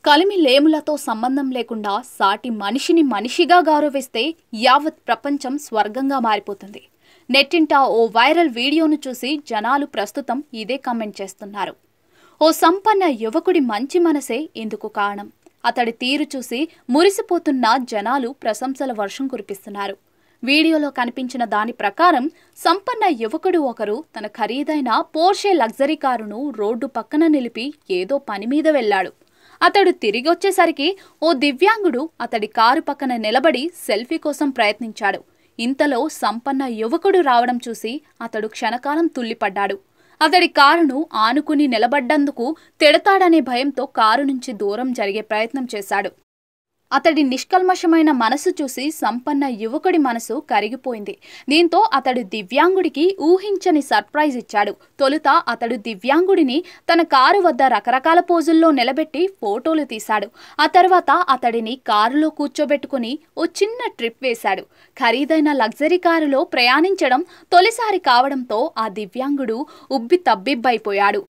కలిమి లేములతో సంబంధం లేకుండా సాటి మనిషిని మనిషిగా గౌరవిస్తే యావత్ ప్రపంచం స్వర్గంగా మారిపోతుంది. నెట్టింట ఓ వైరల్ వీడియోను చూసి జనాలు ప్రస్తుతం ఇదే కామెంట్ చేస్తున్నారు. ఓ సంపన్న యువకుడి మంచి మనసే ఇందుకు కారణం. అతడి తీరు చూసి మురిసిపోతున్న జనాలు ప్రశంసల వర్షం కురిపిస్తున్నారు. వీడియోలో కనిపించిన దాని ప్రకారం సంపన్న యువకుడు ఒకరు తన ఖరీదైన పోర్షే లగ్జరీ కారును రోడ్డు పక్కన నిలిపి ఏదో పని మీద వెళ్లాడు. అతడు తిరిగొచ్చేసరికి ఓ దివ్యాంగుడు అతడి కారు పక్కన నిలబడి సెల్ఫీ కోసం ప్రయత్నించాడు. ఇంతలో సంపన్న యువకుడు రావడం చూసి అతడు క్షణకాలం తుల్లిపడ్డాడు. అతడి కారును ఆనుకుని నిలబడ్డందుకు తిడతాడనే భయంతో కారు నుంచి దూరం జరిగే ప్రయత్నం చేశాడు. అతడి నిష్కల్మషమైన మనసు చూసి సంపన్న యువకుడి మనసు కరిగిపోయింది. దీంతో అతడు దివ్యాంగుడికి ఊహించని సర్ప్రైజ్ ఇచ్చాడు. తొలుత అతడు దివ్యాంగుడిని తన కారు వద్ద రకరకాల పోజుల్లో నిలబెట్టి ఫోటోలు తీశాడు. ఆ తర్వాత అతడిని కారులో కూర్చోబెట్టుకుని ఓ చిన్న ట్రిప్ వేశాడు. ఖరీదైన లగ్జరీ కారులో ప్రయాణించడం తొలిసారి కావడంతో ఆ దివ్యాంగుడు ఉబ్బి తబ్బిబ్బైపోయాడు.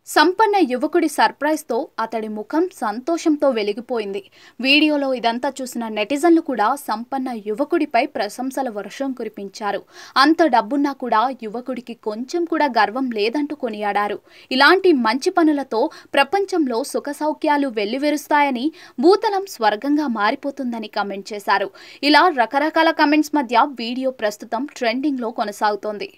సంపన్న యువకుడి సర్ప్రైజ్తో అతడి ముఖం సంతోషంతో వెలిగిపోయింది. వీడియోలో ఇదంతా చూసిన నెటిజన్లు కూడా సంపన్న యువకుడిపై ప్రశంసల వర్షం కురిపించారు. అంత డబ్బున్నా కూడా యువకుడికి కొంచెం కూడా గర్వం లేదంటూ కొనియాడారు. ఇలాంటి మంచి పనులతో ప్రపంచంలో సుఖ సౌఖ్యాలు వెల్లివిరుస్తాయని, భూతలం స్వర్గంగా మారిపోతుందని కామెంట్ చేశారు. ఇలా రకరకాల కామెంట్స్ మధ్య వీడియో ప్రస్తుతం ట్రెండింగ్లో కొనసాగుతోంది.